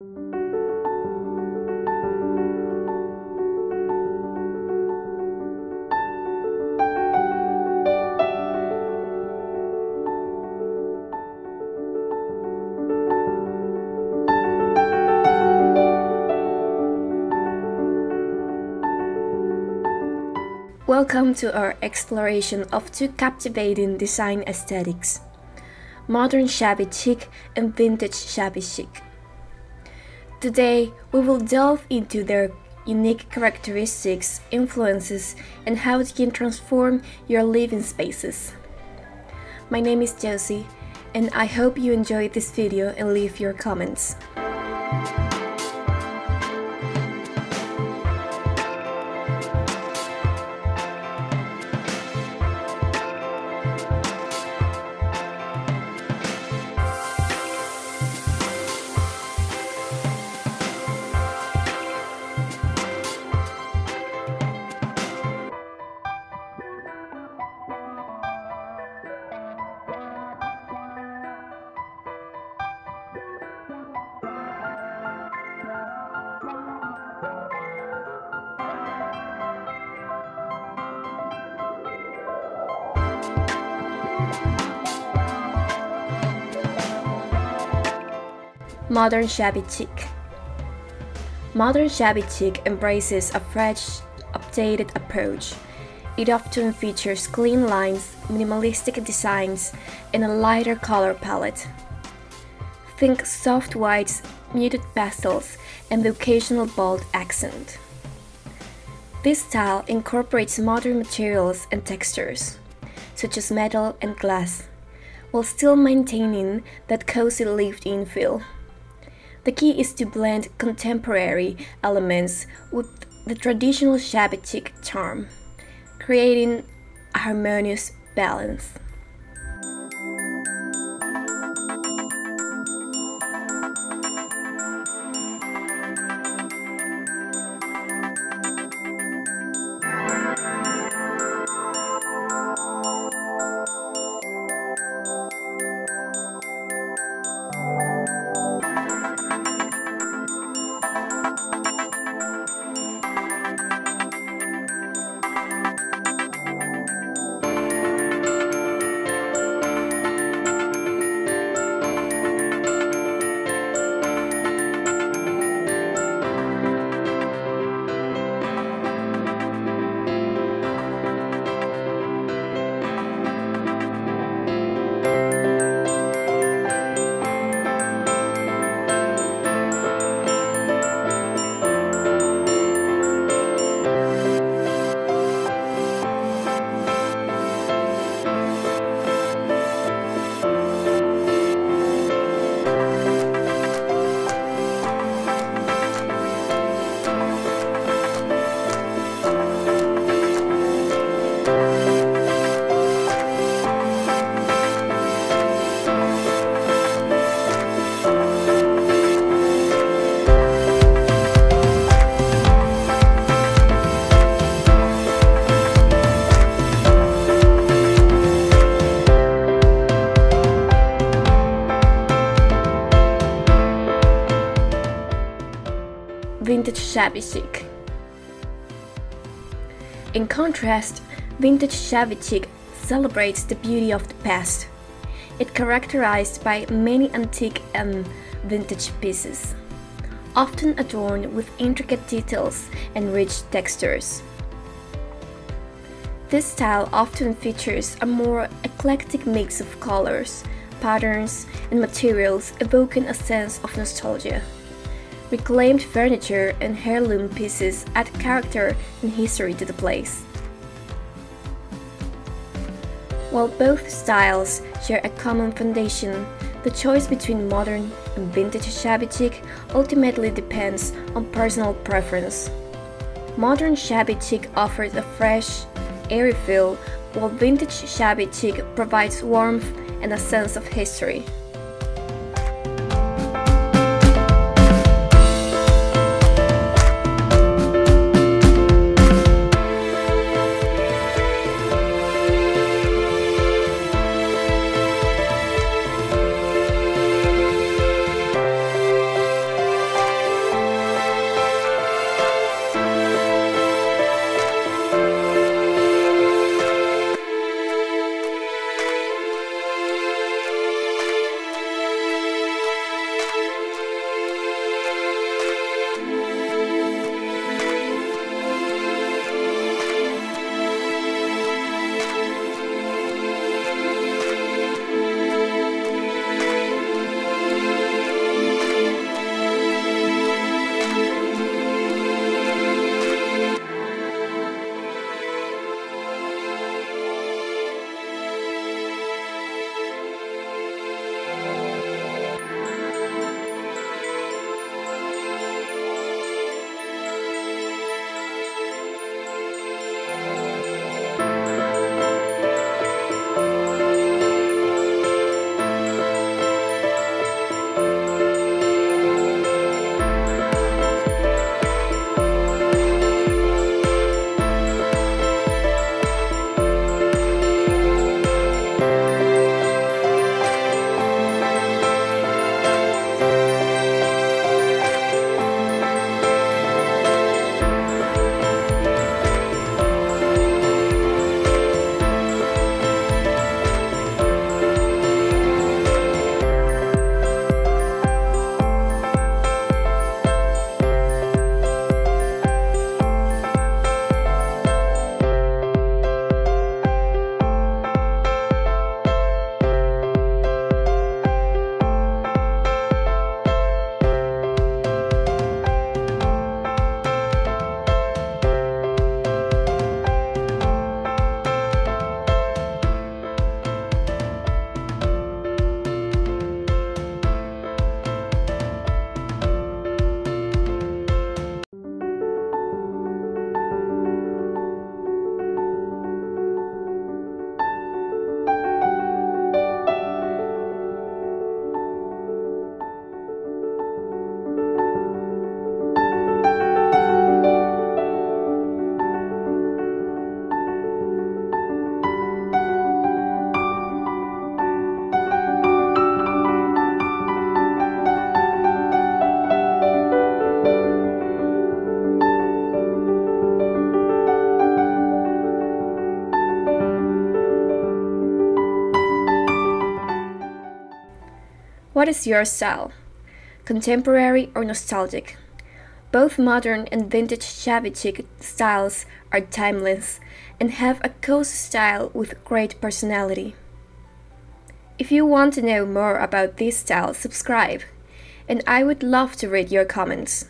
Welcome to our exploration of two captivating design aesthetics, modern shabby chic and vintage shabby chic. Today, we will delve into their unique characteristics, influences, and how they can transform your living spaces. My name is Josie, and I hope you enjoyed this video and leave your comments. Modern shabby chic. Modern shabby chic embraces a fresh, updated approach. It often features clean lines, minimalistic designs, and a lighter color palette. Think soft whites, muted pastels, and the occasional bold accent. This style incorporates modern materials and textures, such as metal and glass, while still maintaining that cozy lived-in feel. The key is to blend contemporary elements with the traditional shabby chic charm, creating a harmonious balance. Vintage shabby chic. In contrast, vintage shabby chic celebrates the beauty of the past. It's characterized by many antique and vintage pieces, often adorned with intricate details and rich textures. This style often features a more eclectic mix of colors, patterns, and materials, evoking a sense of nostalgia. Reclaimed furniture and heirloom pieces add character and history to the place. While both styles share a common foundation, the choice between modern and vintage shabby chic ultimately depends on personal preference. Modern shabby chic offers a fresh, airy feel, while vintage shabby chic provides warmth and a sense of history. What is your style? Contemporary or nostalgic? Both modern and vintage shabby chic styles are timeless and have a cozy style with great personality. If you want to know more about this style, subscribe, and I would love to read your comments.